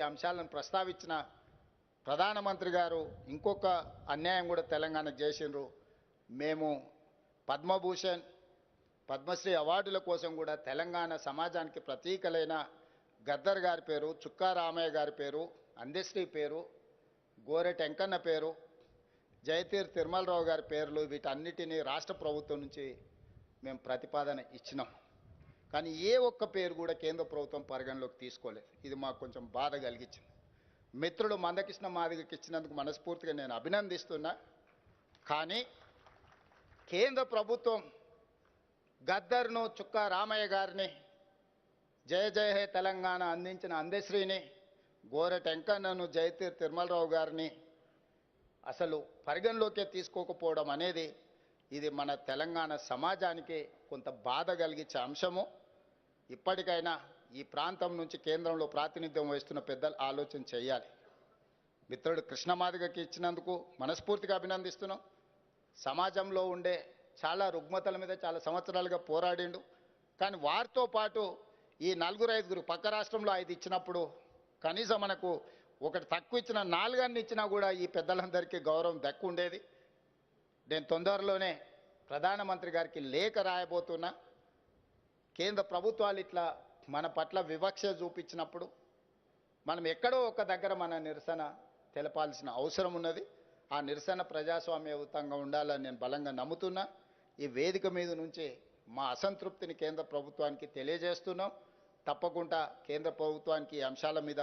అంశాలను ప్రస్తావించిన ప్రధానమంత్రి గారు ఇంకొక అన్యాయం కూడా తెలంగాణకు చేసిండ్రు. మేము పద్మభూషణ్ పద్మశ్రీ అవార్డుల కోసం కూడా తెలంగాణ సమాజానికి ప్రతీకలైన గద్దర్ గారి పేరు, చుక్కా రామయ్య గారి పేరు, అందశ్రీ పేరు, గోరెట వెంకన్న పేరు, జయతీర్ తిరుమలరావు గారి పేర్లు వీటన్నిటినీ రాష్ట్ర ప్రభుత్వం నుంచి మేము ప్రతిపాదన ఇచ్చినాం. కానీ ఏ ఒక్క పేరు కూడా కేంద్ర ప్రభుత్వం పరిగణలోకి తీసుకోలేదు. ఇది మాకు కొంచెం బాధ కలిగించింది. మిత్రుడు మందకృష్ణ మాదిగకి ఇచ్చినందుకు మనస్ఫూర్తిగా నేను అభినందిస్తున్నా. కానీ కేంద్ర ప్రభుత్వం గద్దర్ను, చుక్కా రామయ్య గారిని, జయ జయ హే తెలంగాణ అందించిన అందశ్రీని, గోరెట వెంకన్నను, జయతీర్ తిరుమలరావు గారిని అసలు పరిగణలోకే తీసుకోకపోవడం అనేది ఇది మన తెలంగాణ సమాజానికి కొంత బాధ కలిగించే అంశము. ఇప్పటికైనా ఈ ప్రాంతం నుంచి కేంద్రంలో ప్రాతినిధ్యం వహిస్తున్న పెద్దలు ఆలోచన చేయాలి. మిత్రుడు కృష్ణమాదిగకి ఇచ్చినందుకు మనస్ఫూర్తిగా అభినందిస్తున్నాం. సమాజంలో ఉండే చాలా రుగ్మతల మీద చాలా సంవత్సరాలుగా పోరాడిండు. కానీ వారితో పాటు ఈ 4-5 పక్క రాష్ట్రంలో 5 ఇచ్చినప్పుడు కనీసం మనకు ఒకటి తక్కువ ఇచ్చిన 4 ఇచ్చినా కూడా ఈ పెద్దలందరికీ గౌరవం దక్కు ఉండేది. నేను తొందరలోనే ప్రధానమంత్రి గారికి లేఖ రాయబోతున్నా. కేంద్ర ప్రభుత్వాలు ఇట్లా మన పట్ల వివక్ష చూపించినప్పుడు మనం ఎక్కడో ఒక దగ్గర మన నిరసన తెలపాల్సిన అవసరం ఉన్నది. ఆ నిరసన ప్రజాస్వామ్యయుతంగా ఉండాలని నేను బలంగా నమ్ముతున్నా. ఈ వేదిక మీద నుంచి మా అసంతృప్తిని కేంద్ర ప్రభుత్వానికి తెలియజేస్తున్నాం. తప్పకుండా కేంద్ర ప్రభుత్వానికి ఈ అంశాల మీద